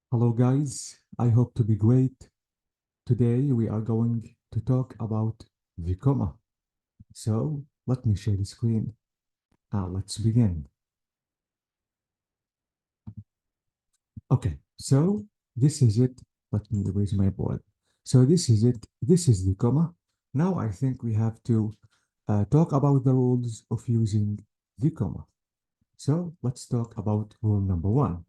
Hello guys, I hope to be great. Today we are going to talk about the comma. So let me share the screen. Let's begin. Okay, so this is it. Let me erase my board. So this is it. This is the comma. Now I think we have to talk about the rules of using the comma. So let's talk about rule number one.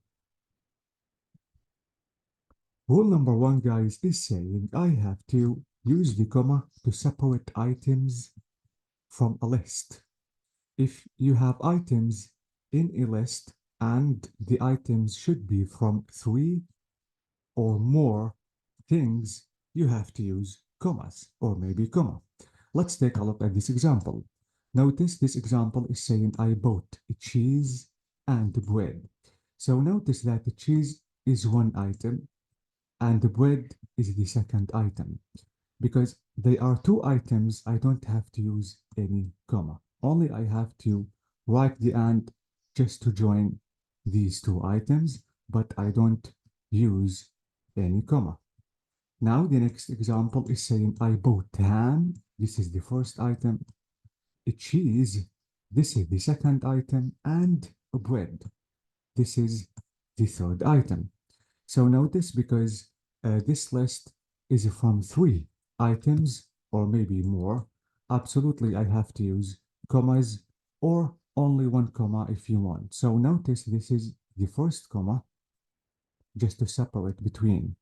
Rule number one, guys, is saying I have to use the comma to separate items from a list. If you have items in a list and the items should be from three or more things, you have to use commas or maybe comma. Let's take a look at this example. Notice this example is saying I bought a cheese and bread. So notice that the cheese is one item and the bread is the second item. Because they are two items, I don't have to use any comma. Only I have to write the and just to join these two items, but I don't use any comma. Now the next example is saying I bought ham. This is the first item. A cheese. This is the second item. And a bread. This is the third item. So notice because this list is from three items or maybe more, absolutely I have to use commas or only one comma if you want. So notice this is the first comma just to separate between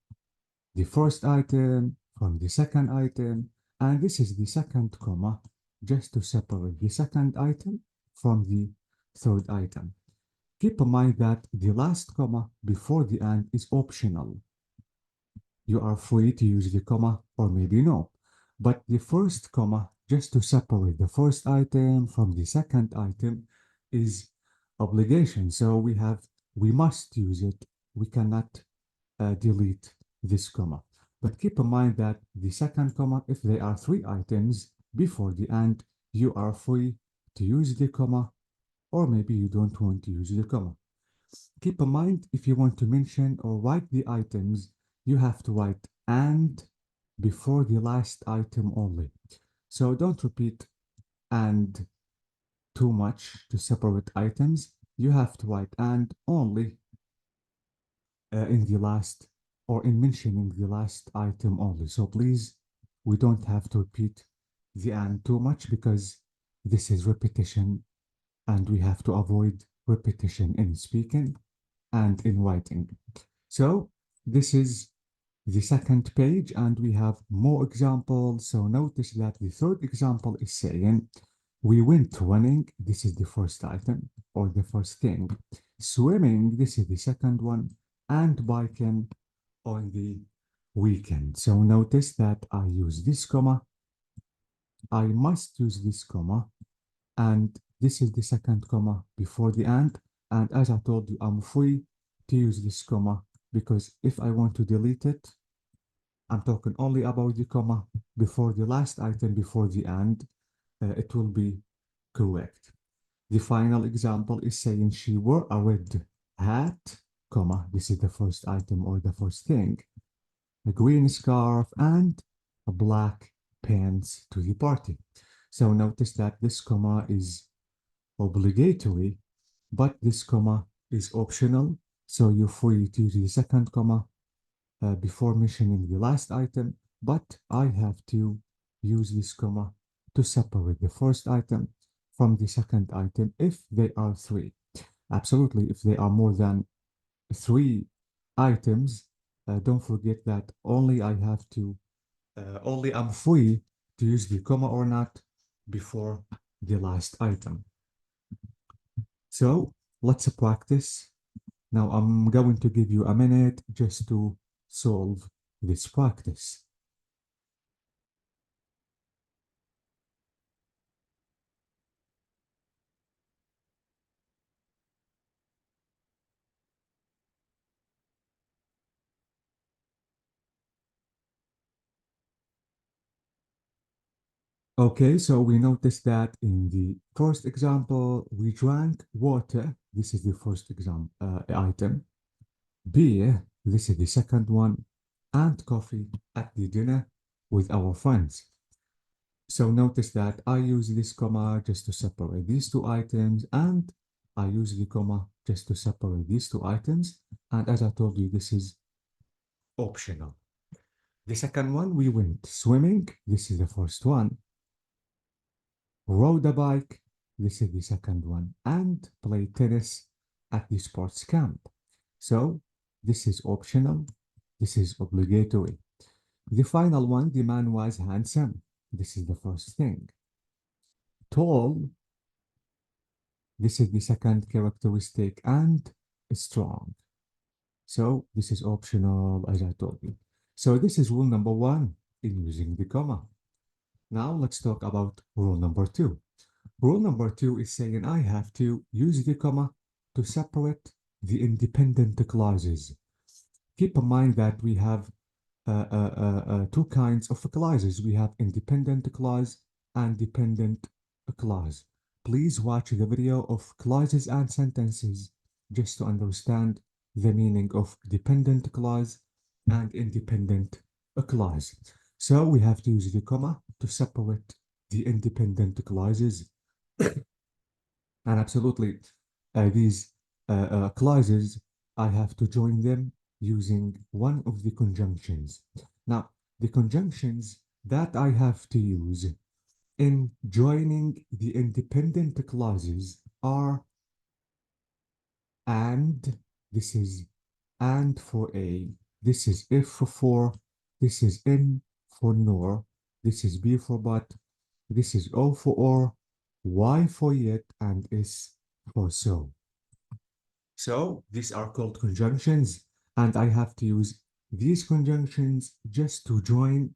the first item from the second item, and this is the second comma just to separate the second item from the third item. Keep in mind that the last comma before the and is optional. You are free to use the comma or maybe no. But the first comma, just to separate the first item from the second item, is obligation. So we must use it. We cannot delete this comma. But keep in mind that the second comma, if there are three items before the and, you are free to use the comma, or maybe you don't want to use the comma. Keep in mind, if you want to mention or write the items, you have to write and before the last item only. So don't repeat and too much to separate items. You have to write and only in the last or in mentioning the last item only. So please, we don't have to repeat the and too much because this is repetition and we have to avoid repetition in speaking and in writing. So this is the second page and we have more examples. So notice that the third example is saying we went running. This is the first item or the first thing. Swimming, this is the second one, and biking on the weekend. So notice that I use this comma. I must use this comma, and this is the second comma before the and. And as I told you, I'm free to use this comma because if I want to delete it, I'm talking only about the comma before the last item before the and, it will be correct. The final example is saying she wore a red hat, comma, this is the first item or the first thing, a green scarf and a black pants to the party. So notice that this comma is obligatory, but this comma is optional. So you're free to use the second comma before mentioning the last item, but I have to use this comma to separate the first item from the second item if they are three. Absolutely, if they are more than three items, don't forget that only I'm free to use the comma or not before the last item. So let's practice. Now I'm going to give you a minute just to solve this practice. Okay, so we noticed that in the first example, we drank water. This is the first example item. Beer. This is the second one. And coffee at the dinner with our friends. So notice that I use this comma just to separate these two items, and I use the comma just to separate these two items. And as I told you, this is optional. The second one, we went swimming. This is the first one. Rode a bike. This is the second one. And play tennis at the sports camp. So this is optional. This is obligatory. The final one, the man was handsome. This is the first thing. Tall. This is the second characteristic, and strong. So this is optional, as I told you. So this is rule number one in using the comma. Now let's talk about rule number two. Rule number two is saying I have to use the comma to separate the independent clauses. Keep in mind that we have two kinds of clauses. We have independent clause and dependent clause. Please watch the video of clauses and sentences just to understand the meaning of dependent clause and independent clause. So we have to use the comma to separate the independent clauses. And absolutely, these clauses, I have to join them using one of the conjunctions. Now, the conjunctions that I have to use in joining the independent clauses are and, this is and for a, this is if for, this is in for nor, this is b for but, this is o for or, y for yet, and s for so. So these are called conjunctions, and I have to use these conjunctions just to join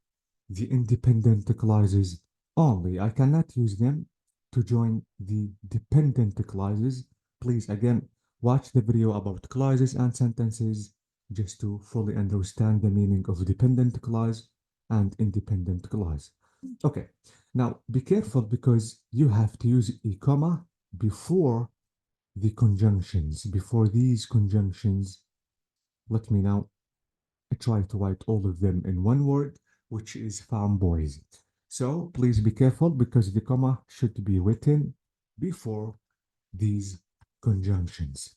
the independent clauses only. I cannot use them to join the dependent clauses. Please, again, watch the video about clauses and sentences just to fully understand the meaning of dependent clause and independent clause. Okay, now be careful because you have to use a comma before the conjunctions. Before these conjunctions, let me now try to write all of them in one word, which is fanboys. So please be careful because the comma should be written before these conjunctions.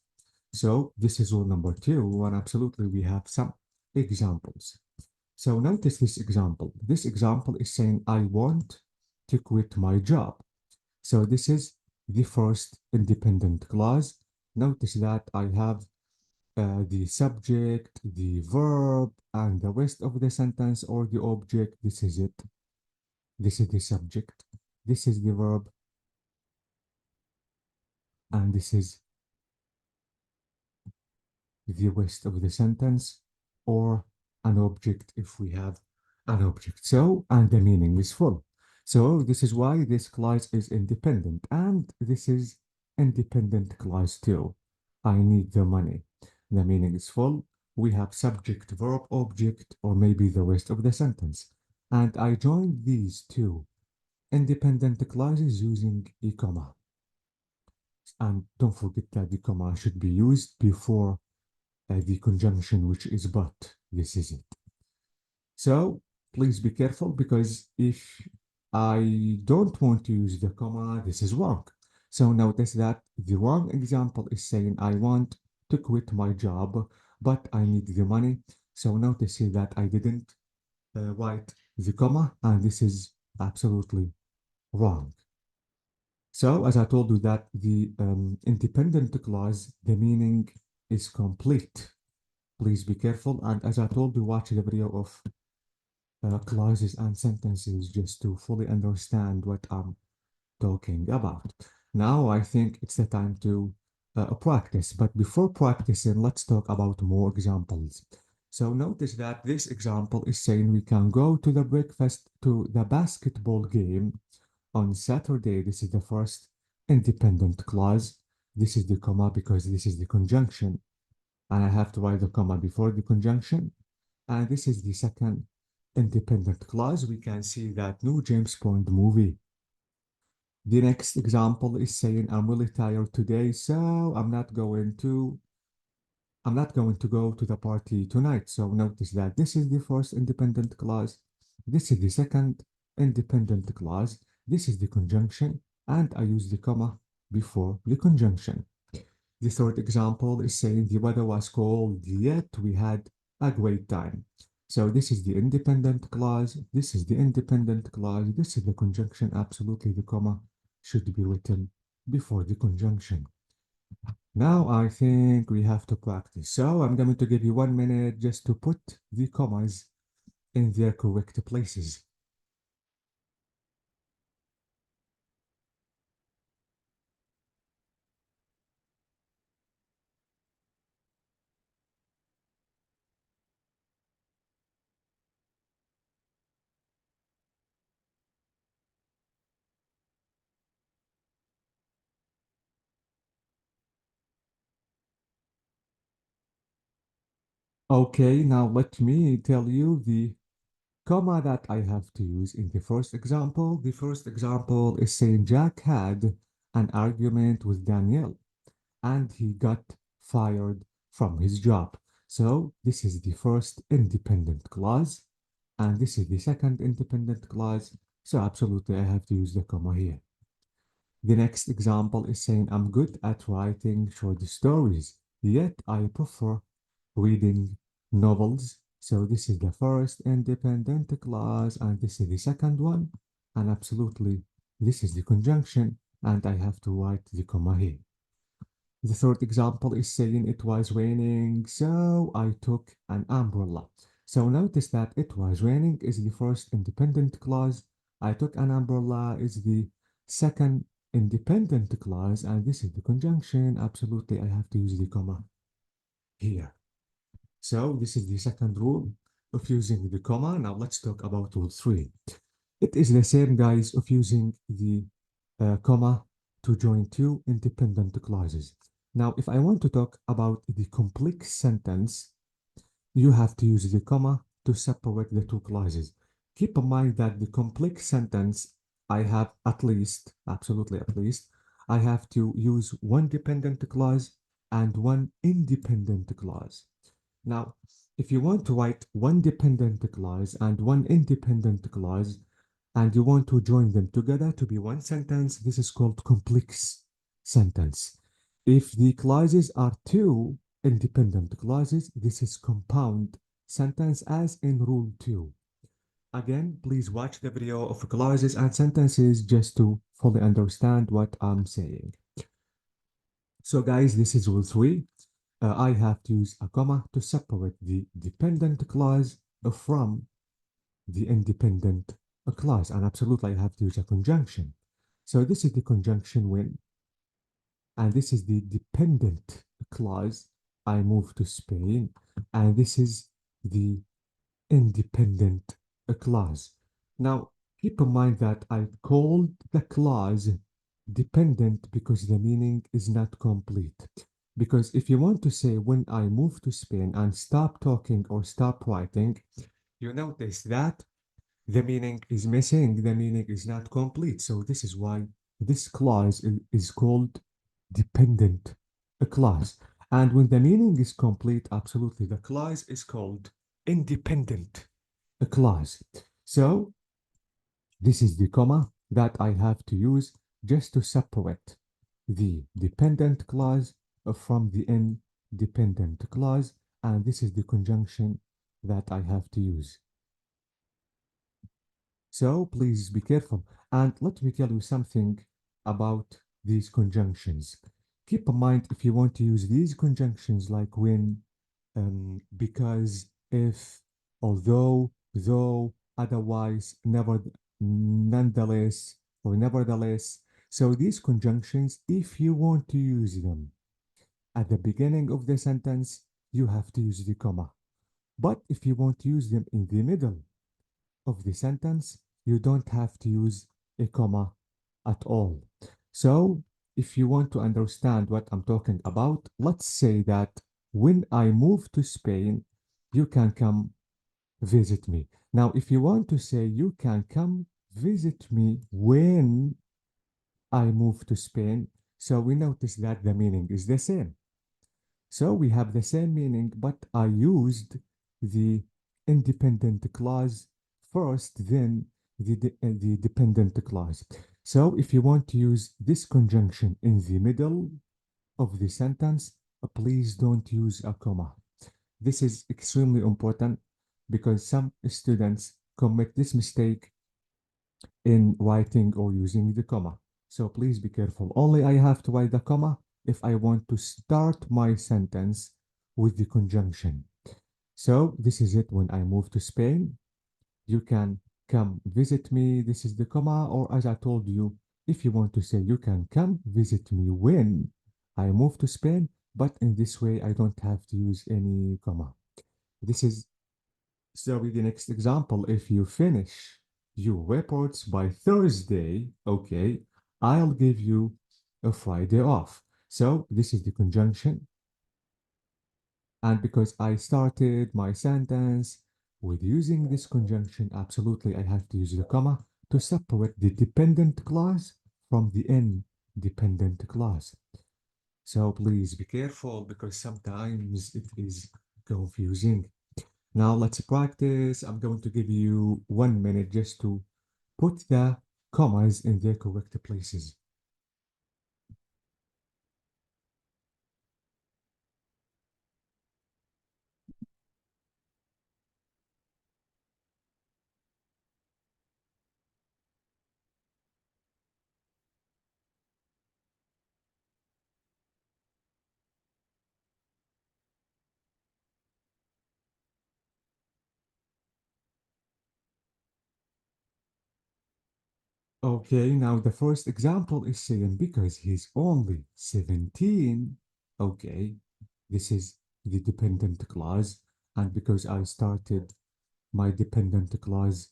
So this is rule number two, and absolutely we have some examples. So notice this example. This example is saying, I want to quit my job. So this is the first independent clause. Notice that I have the subject, the verb, and the rest of the sentence or the object. This is it. This is the subject. This is the verb. And this is the rest of the sentence or an object if we have an object. So, and the meaning is full. So this is why this clause is independent, and this is independent clause too. I need the money. The meaning is full. We have subject, verb, object, or maybe the rest of the sentence. And I joined these two independent clauses using a comma. And don't forget that the comma should be used before the conjunction, which is but. This is it. So please be careful because if I don't want to use the comma, this is wrong. So notice that the wrong example is saying I want to quit my job, but I need the money. So notice here that I didn't write the comma, and this is absolutely wrong. So as I told you that the independent clause, the meaning is complete. Please be careful. And as I told you, watch the video of clauses and sentences just to fully understand what I'm talking about. Now I think it's the time to practice. But before practicing, let's talk about more examples. So notice that this example is saying we can go to the basketball game on Saturday. This is the first independent clause. This is the comma because this is the conjunction. And I have to write the comma before the conjunction. And this is the second independent clause. We can see that new James Bond movie. The next example is saying I'm really tired today, so I'm not going to I'm not going to go to the party tonight. So notice that this is the first independent clause. This is the second independent clause. This is the conjunction, and I use the comma before the conjunction. The third example is saying the weather was cold, yet we had a great time. So this is the independent clause. This is the independent clause. This is the conjunction. Absolutely, the comma should be written before the conjunction. Now I think we have to practice. So I'm going to give you 1 minute just to put the commas in their correct places. Okay, now let me tell you the comma that I have to use in the first example. The first example is saying Jack had an argument with Daniel and he got fired from his job. So this is the first independent clause and this is the second independent clause. So absolutely I have to use the comma here. The next example is saying I'm good at writing short stories, yet I prefer reading novels. So this is the first independent clause, and this is the second one. And absolutely, this is the conjunction, and I have to write the comma here. The third example is saying it was raining, so I took an umbrella. So notice that it was raining is the first independent clause. I took an umbrella is the second independent clause, and this is the conjunction. Absolutely, I have to use the comma here. So this is the second rule of using the comma. Now let's talk about rule 3. It is the same, guys, of using the comma to join two independent clauses. Now, if I want to talk about the complex sentence, you have to use the comma to separate the two clauses. Keep in mind that the complex sentence, I have at least, absolutely at least, I have to use one dependent clause and one independent clause. Now, if you want to write one dependent clause and one independent clause, and you want to join them together to be one sentence, this is called complex sentence. If the clauses are two independent clauses, this is compound sentence as in rule 2. Again, please watch the video of clauses and sentences just to fully understand what I'm saying. So guys, this is rule 3. I have to use a comma to separate the dependent clause from the independent clause. And absolutely, I have to use a conjunction. So this is the conjunction when, and this is the dependent clause. I move to Spain, and this is the independent clause. Now, keep in mind that I called the clause dependent because the meaning is not complete. Because if you want to say when I move to Spain and stop talking or stop writing, you notice that the meaning is missing, the meaning is not complete. So this is why this clause is called dependent clause. And when the meaning is complete, absolutely, the clause is called independent clause. So this is the comma that I have to use just to separate the dependent clause from the independent clause. And this is the conjunction that I have to use. So please be careful. And let me tell you something about these conjunctions. Keep in mind if you want to use these conjunctions like when, because, if, although, though, otherwise, never, nonetheless, or nevertheless. So these conjunctions, if you want to use them at the beginning of the sentence, you have to use the comma. But if you want to use them in the middle of the sentence, you don't have to use a comma at all. So if you want to understand what I'm talking about, let's say that when I move to Spain, you can come visit me. Now, if you want to say you can come visit me when I move to Spain, so we notice that the meaning is the same. So we have the same meaning, but I used the independent clause first, then the dependent clause. So if you want to use this conjunction in the middle of the sentence, please don't use a comma. This is extremely important because some students commit this mistake in writing or using the comma. So please be careful. Only I have to write the comma if I want to start my sentence with the conjunction. So this is it. When I move to Spain, you can come visit me. This is the comma. Or as I told you, if you want to say you can come visit me when I move to Spain, but in this way, I don't have to use any comma. This is so with the next example, if you finish your reports by Thursday, okay, I'll give you a Friday off. So this is the conjunction. And because I started my sentence with using this conjunction, absolutely I have to use the comma to separate the dependent clause from the independent clause. So please be careful because sometimes it is confusing. Now let's practice. I'm going to give you 1 minute just to put the commas in their correct places. Okay, now the first example is saying because he's only 17. Okay, this is the dependent clause. And because I started my dependent clause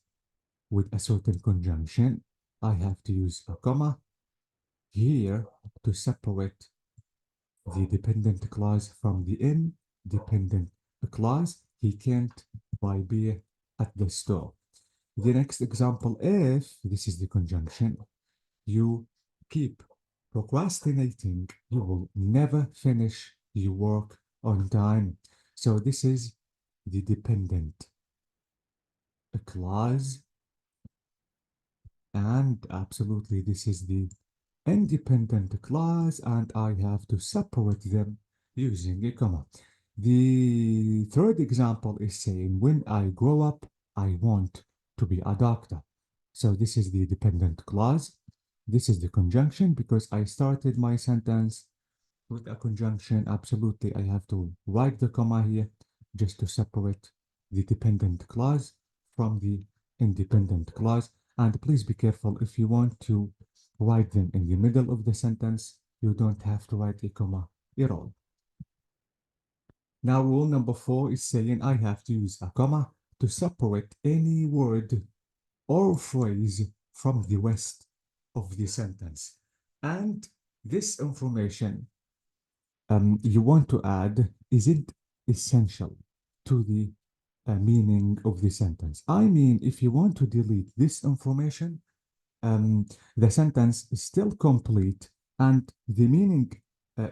with a certain conjunction, I have to use a comma here to separate the dependent clause from the independent clause. He can't buy beer at the store. The next example, if this is the conjunction, you keep procrastinating, you will never finish your work on time. So this is the dependent clause, and absolutely this is the independent clause, and I have to separate them using a comma. The third example is saying, when I grow up, I want to be a doctor. So this is the dependent clause. This is the conjunction because I started my sentence with a conjunction. Absolutely, I have to write the comma here just to separate the dependent clause from the independent clause. And please be careful if you want to write them in the middle of the sentence, you don't have to write a comma at all. Now, rule number 4 is saying I have to use a comma to separate any word or phrase from the rest of the sentence. And this information you want to add isn't essential to the meaning of the sentence. I mean, if you want to delete this information, the sentence is still complete and the meaning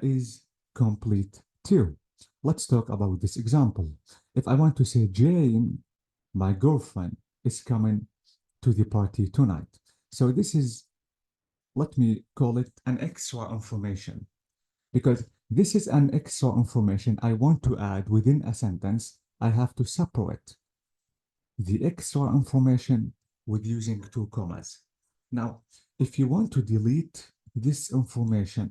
is complete too. Let's talk about this example. If I want to say Jane, my girlfriend, is coming to the party tonight. So this is, let me call it an extra information because this is an extra information I want to add within a sentence. I have to separate the extra information with using two commas. Now, if you want to delete this information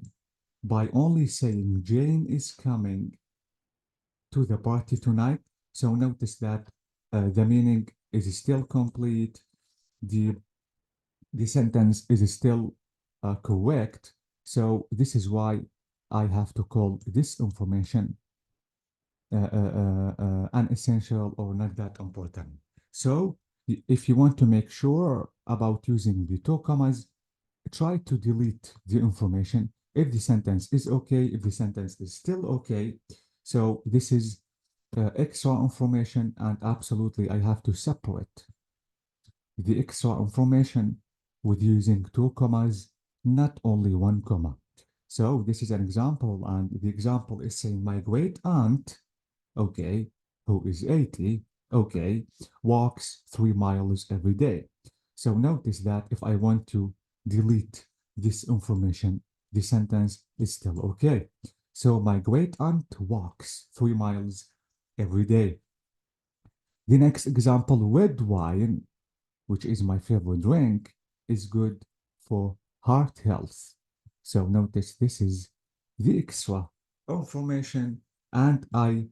by only saying Jane is coming to the party tonight, so notice that the meaning is still complete, the the sentence is still correct. So this is why I have to call this information unessential or not that important. So if you want to make sure about using the two commas, try to delete the information if the sentence is okay, if the sentence is still okay. So this is extra information, and absolutely I have to separate the extra information with using two commas, not only one comma. So this is an example, and the example is saying my great aunt, okay, who is 80, okay, walks 3 miles every day. So notice that if I want to delete this information, the sentence is still okay. So my great aunt walks 3 miles every day. The next example, red wine, which is my favorite drink, is good for heart health. So notice this is the extra information, and I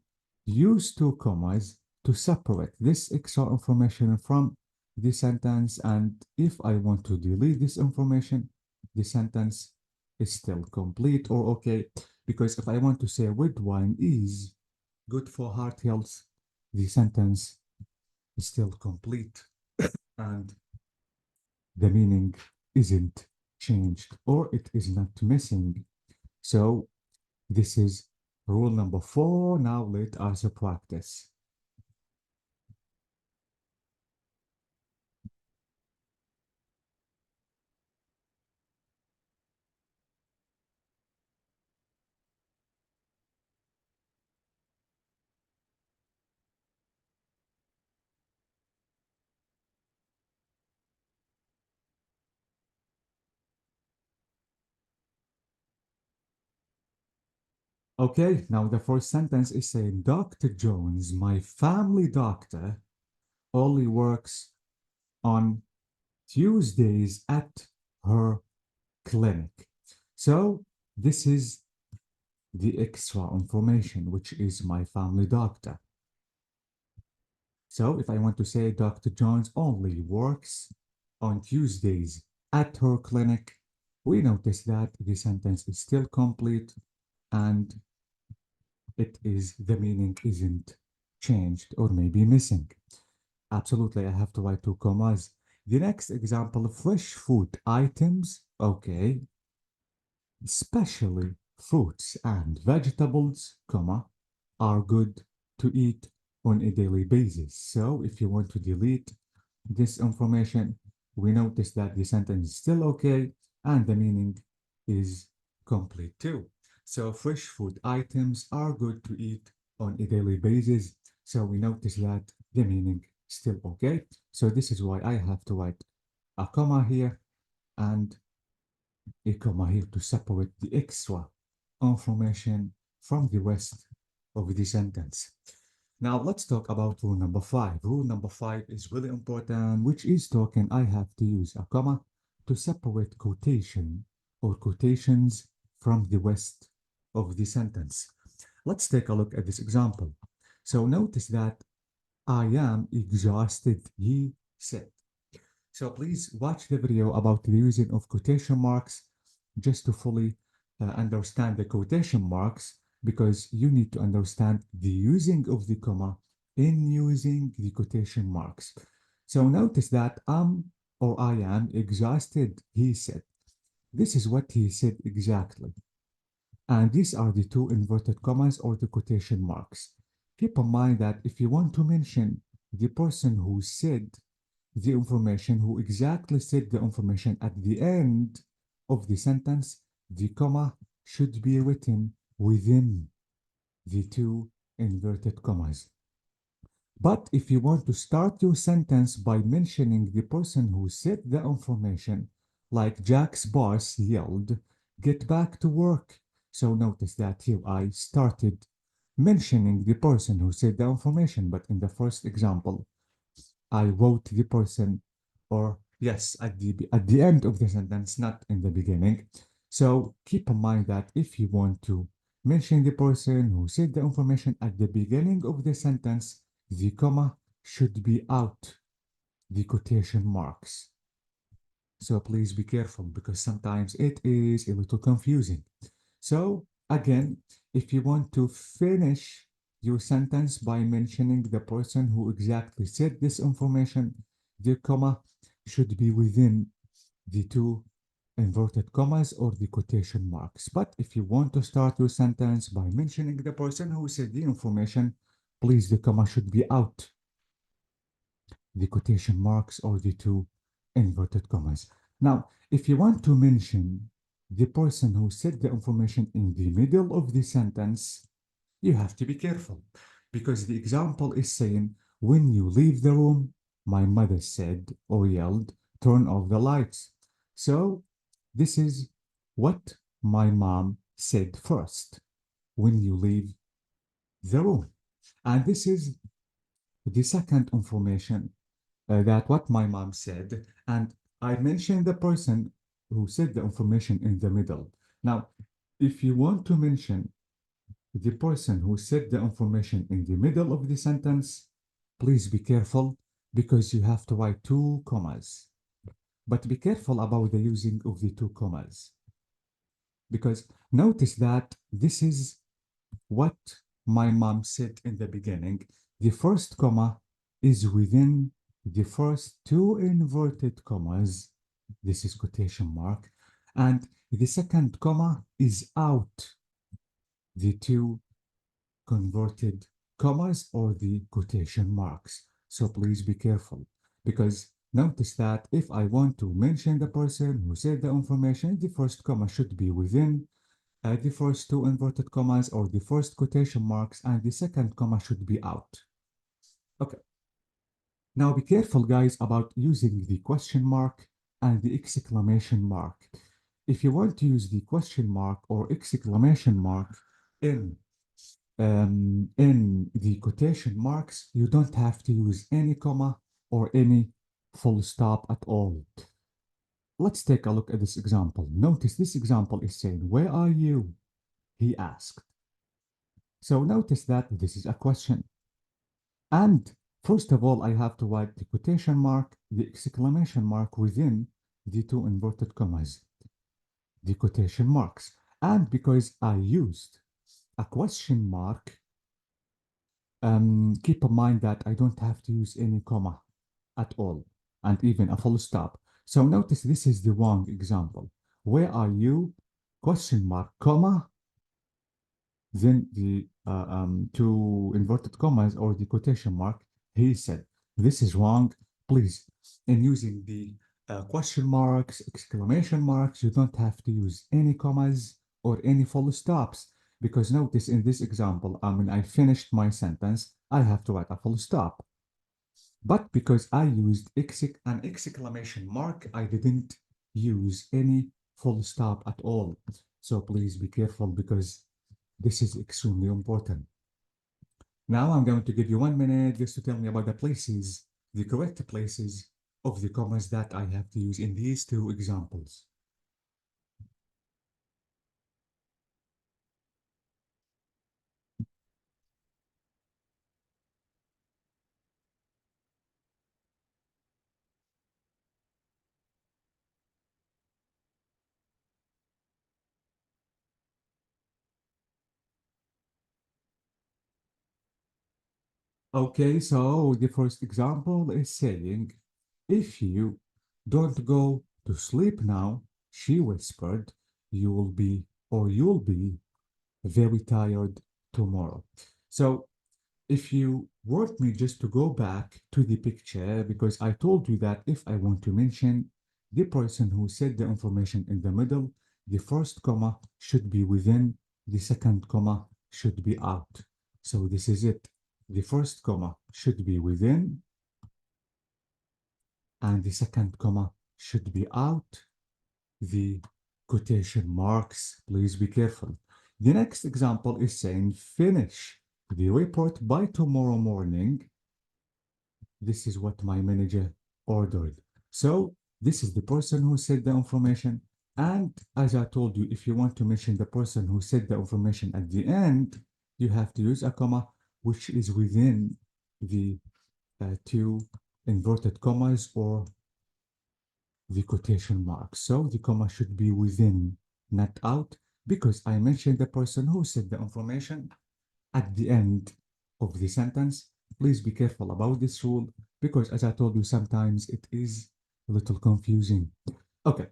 use two commas to separate this extra information from the sentence. And if I want to delete this information, the sentence is still complete or okay. Because if I want to say red wine is good for heart health, the sentence is still complete. And the meaning isn't changed or it is not missing. So this is rule number 4. Now let us practice. Okay, now the first sentence is saying Dr. Jones, my family doctor, only works on Tuesdays at her clinic. So this is the extra information, which is my family doctor. So if I want to say Dr. Jones only works on Tuesdays at her clinic, we notice that the sentence is still complete and the meaning isn't changed or maybe missing. Absolutely, I have to write two commas. The next example, fresh food items, okay, especially fruits and vegetables, comma, are good to eat on a daily basis. So if you want to delete this information, we notice that the sentence is still okay and the meaning is complete too. So fresh food items are good to eat on a daily basis. So we notice that the meaning still okay. So this is why I have to write a comma here and a comma here to separate the extra information from the rest of the sentence. Now let's talk about rule number 5. Rule number 5 is really important, which is talking I have to use a comma to separate quotation or quotations from the rest of the sentence. Let's take a look at this example. So notice that I am exhausted, he said. So please watch the video about the using of quotation marks just to fully understand the quotation marks, because you need to understand the using of the comma in using the quotation marks. So notice that or I am exhausted, he said. This is what he said exactly. And these are the two inverted commas or the quotation marks. Keep in mind that if you want to mention the person who said the information, who exactly said the information at the end of the sentence, the comma should be written within the two inverted commas. But if you want to start your sentence by mentioning the person who said the information, like Jack's boss yelled, get back to work. So notice that here I started mentioning the person who said the information, but in the first example, I wrote the person, or yes, at the end of the sentence, not in the beginning. So keep in mind that if you want to mention the person who said the information at the beginning of the sentence, the comma should be out the quotation marks. So please be careful because sometimes it is a little confusing. So again, if you want to finish your sentence by mentioning the person who exactly said this information, the comma should be within the two inverted commas or the quotation marks. But if you want to start your sentence by mentioning the person who said the information, please the comma should be out the quotation marks or the two inverted commas. Now, if you want to mention the person who said the information in the middle of the sentence, you have to be careful because the example is saying, when you leave the room, my mother said or yelled, turn off the lights. So this is what my mom said first when you leave the room. And this is the second information that what my mom said. And I mentioned the person who said the information in the middle. Now, if you want to mention the person who said the information in the middle of the sentence, please be careful because you have to write two commas. But be careful about the using of the two commas because notice that this is what my mom said in the beginning. The first comma is within the first two inverted commas. This is quotation mark. And the second comma is out the two converted commas or the quotation marks. So please be careful because notice that if I want to mention the person who said the information, the first comma should be within the first two inverted commas or the first quotation marks, and the second comma should be out. Okay. Now be careful, guys, about using the question mark and the exclamation mark. If you want to use the question mark or exclamation mark in the quotation marks, you don't have to use any comma or any full stop at all. Let's take a look at this example. Notice this example is saying, where are you? He asked. So notice that this is a question. And first of all, I have to write the quotation mark, the exclamation mark within the two inverted commas, the quotation marks. And because I used a question mark, keep in mind that I don't have to use any comma at all, and even a full stop. So notice this is the wrong example. Where are you? Question mark, comma, then the two inverted commas or the quotation mark. He said, this is wrong. Please, in using the question marks, exclamation marks, you don't have to use any commas or any full stops. Because notice in this example, when I finished my sentence, I have to write a full stop. But because I used an exclamation mark, I didn't use any full stop at all. So please be careful because this is extremely important. Now I'm going to give you 1 minute just to tell me about the places, the correct places of the commas that I have to use in these two examples. Okay, so the first example is saying, if you don't go to sleep now, she whispered, you'll be very tired tomorrow. So if you want me just to go back to the picture, because I told you that if I want to mention the person who said the information in the middle, the first comma should be within, the second comma should be out. So this is it. The first comma should be within, and the second comma should be out. The quotation marks, please be careful. The next example is saying finish the report by tomorrow morning. This is what my manager ordered. So this is the person who said the information. And as I told you, if you want to mention the person who said the information at the end, you have to use a comma, which is within the two inverted commas or the quotation marks. So the comma should be within, not out, because I mentioned the person who said the information at the end of the sentence. Please be careful about this rule because, as I told you, sometimes it is a little confusing. Okay,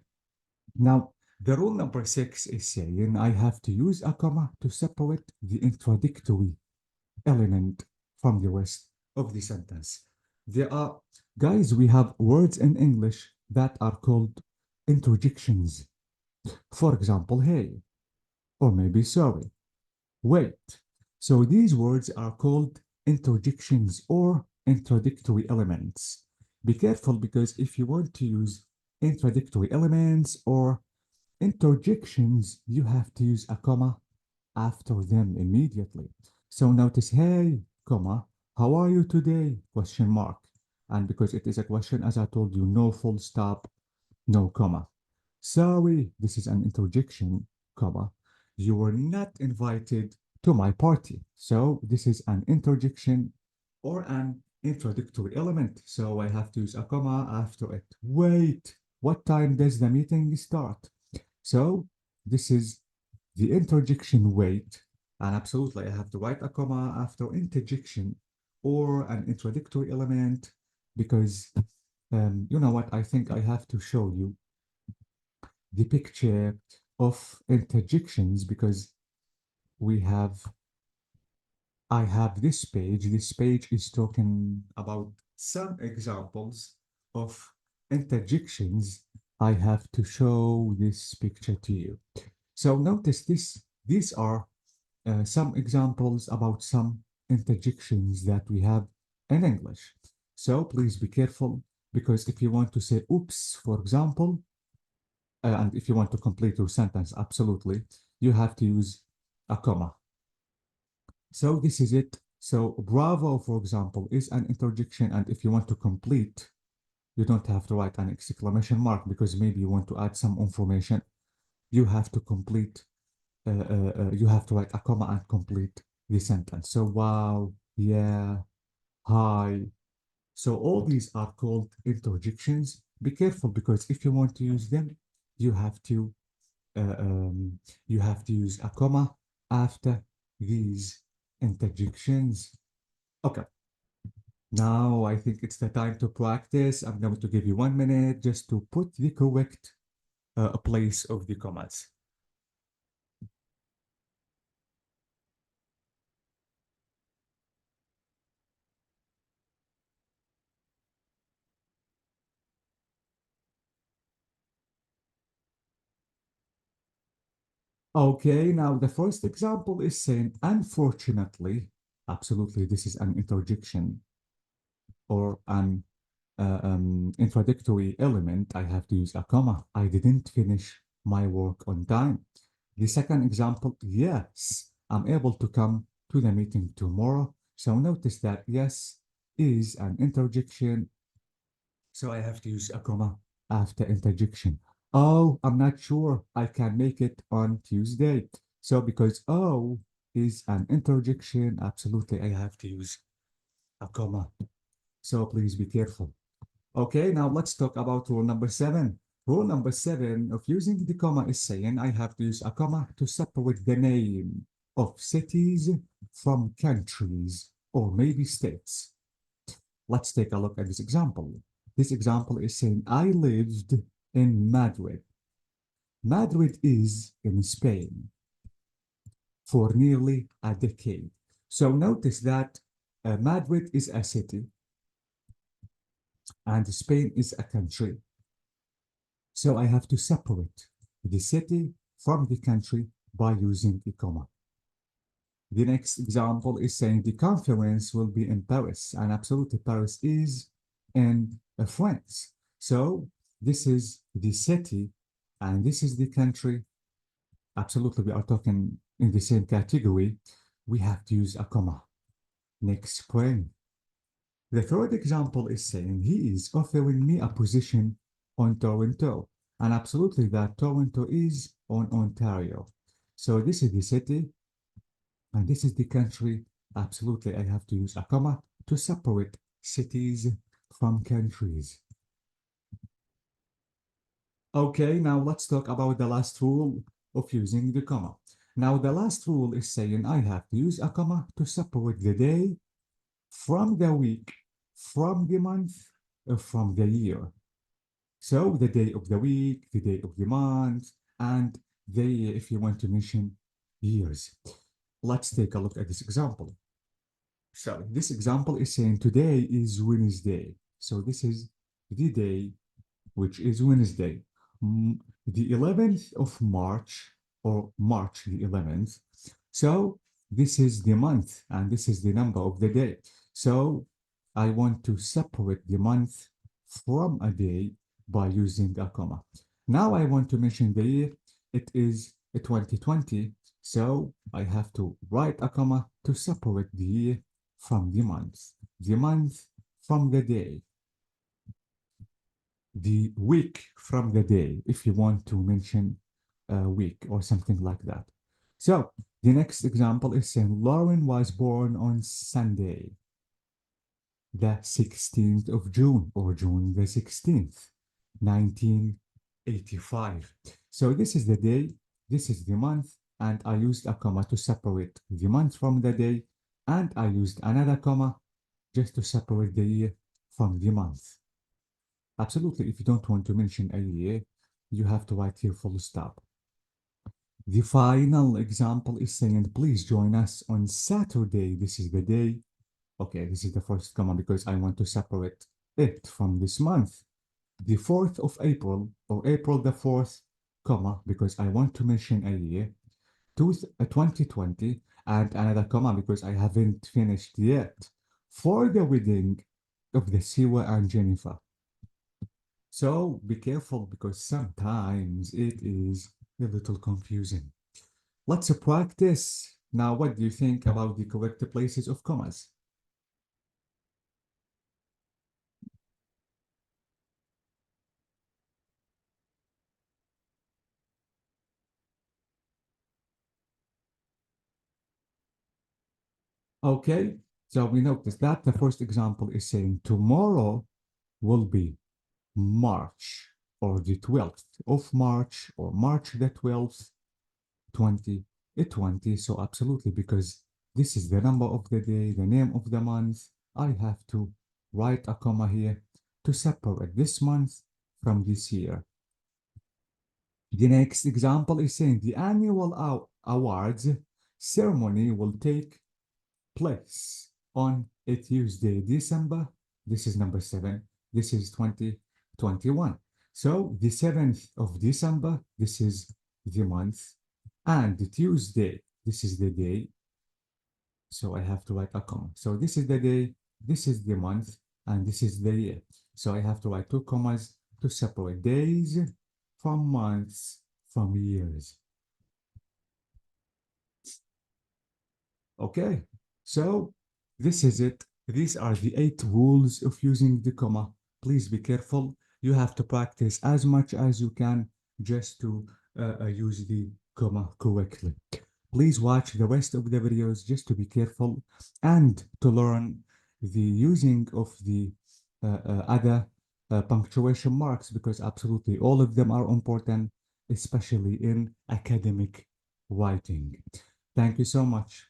now the rule number 6 is saying I have to use a comma to separate the introductory element from the rest of the sentence. There are, guys, we have words in English that are called interjections. For example, hey, or maybe sorry, wait. So these words are called interjections or introductory elements. Be careful because if you want to use introductory elements or interjections, you have to use a comma after them immediately. So notice, hey, comma, how are you today? Question mark. And because it is a question, as I told you, no full stop, no comma. Sorry, this is an interjection, comma. You were not invited to my party. So this is an interjection or an introductory element. So I have to use a comma after it. Wait, what time does the meeting start? So this is the interjection wait. And absolutely, I have to write a comma after interjection or an introductory element because you know what? I think I have to show you the picture of interjections because we have I have this page. This page is talking about some examples of interjections. I have to show this picture to you. So notice this. These are some examples about some interjections that we have in English. So please be careful because if you want to say oops, for example, and if you want to complete your sentence, absolutely, you have to use a comma. So this is it. So bravo, for example, is an interjection. And if you want to complete, you don't have to write an exclamation mark because maybe you want to add some information. You have to complete, you have to write a comma and complete the sentence. So wow, yeah, hi. So all these are called interjections. Be careful because if you want to use them, you have to uh, um, you have to use a comma after these interjections. Okay, now I think it's the time to practice. I'm going to give you 1 minute just to put the correct place of the commas. Okay, now the first example is saying, unfortunately, absolutely, this is an interjection or an introductory element. I have to use a comma. I didn't finish my work on time. The second example, yes, I'm able to come to the meeting tomorrow. So notice that yes is an interjection. So I have to use a comma after interjection. Oh, I'm not sure I can make it on Tuesday. So because oh is an interjection, absolutely I have to use a comma. So please be careful. Okay, now let's talk about rule number 7. Rule number 7 of using the comma is saying I have to use a comma to separate the name of cities from countries or maybe states. Let's take a look at this example. This example is saying I lived in Madrid. Madrid is in Spain for nearly a decade. So notice that Madrid is a city and Spain is a country. So I have to separate the city from the country by using a comma. The next example is saying the conference will be in Paris, and absolutely Paris is in France. So this is the city and this is the country. Absolutely, we are talking in the same category. We have to use a comma. Next spring. The third example is saying he is offering me a position on Toronto. And absolutely that Toronto is on Ontario. So this is the city and this is the country. Absolutely, I have to use a comma to separate cities from countries. Okay, now let's talk about the last rule of using the comma. Now the last rule is saying I have to use a comma to separate the day from the week, from the month, from the year. So the day of the week, the day of the month, and the, if you want to mention years. Let's take a look at this example. So this example is saying today is Wednesday. So this is the day, which is Wednesday. the 11th of March, or March the 11th. So this is the month and this is the number of the day. So I want to separate the month from a day by using a comma. Now I want to mention the year. It is 2020. So I have to write a comma to separate the year from the month from the day, the week from the day, if you want to mention a week or something like that. So the next example is saying Lauren was born on Sunday, the 16th of June, or June the 16th, 1985. So this is the day, this is the month, and I used a comma to separate the month from the day, and I used another comma just to separate the year from the month. Absolutely, if you don't want to mention a year, you have to write here full stop. The final example is saying, please join us on Saturday. This is the day. Okay, this is the first comma because I want to separate it from this month. The 4th of April, or April the 4th, comma, because I want to mention a year. 2020, and another comma because I haven't finished yet. For the wedding of the Siwa and Jennifer. So be careful because sometimes it is a little confusing. Let's practice. Now, what do you think about the correct places of commas? Okay, so we notice that the first example is saying tomorrow will be March, or the 12th of March, or March the 12th, 2020. So absolutely, because this is the number of the day, the name of the month, I have to write a comma here to separate this month from this year. The next example is saying the annual awards ceremony will take place on a Tuesday, December. This is number 7. This is 2021. So the 7th of December, this is the month, and the Tuesday, this is the day. So I have to write a comma. So this is the day, this is the month, and this is the year. So I have to write 2 commas to separate days from months from years. Okay, so this is it. These are the 8 rules of using the comma. Please be careful. You have to practice as much as you can just to use the comma correctly. Please watch the rest of the videos just to be careful and to learn the using of the other punctuation marks, because absolutely all of them are important, especially in academic writing. Thank you so much.